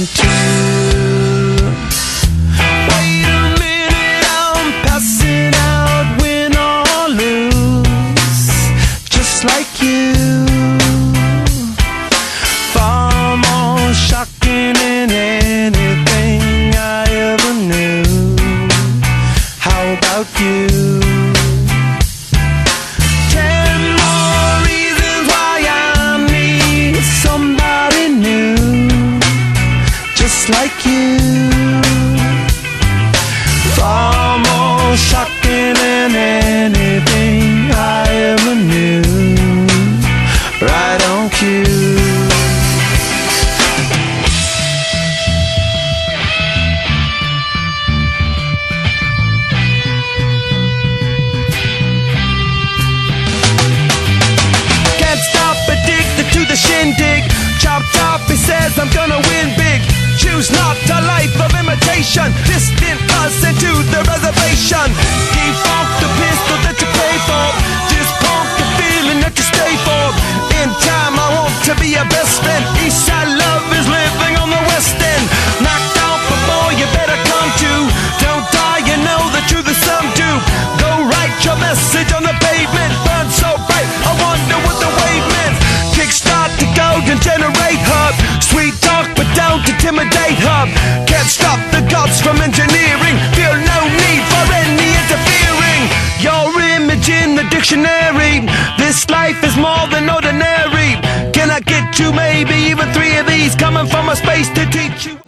on too. Wait a minute, I'm passing out, win or lose, just like you. Far more shocking than anything I ever knew. How about you? 10 more reasons why I need somebody new, just like you. Far more shocking than anything I ever knew. Right on cue. Addicted to the shindig, chopped up, he says I'm gonna win big. Choose not a life of imitation, distant us into the reservation. Defunct the pistol that you pay for, just pump the feeling that you stay for. In time I want to be your best friend. Eastside love is living on the west end. Knocked off before you better come to. Don't die, you know the truth is some do. Go write your message on the pavement, burn so bright, I wonder what the wave meant. Kickstart the golden generate hub, sweet talk but don't intimidate hub. Can't stop the gods from engineering, feel no need for any interfering. Your image in the dictionary, this life is more than ordinary. Can I get you maybe even 3 of these, coming from a space to teach you?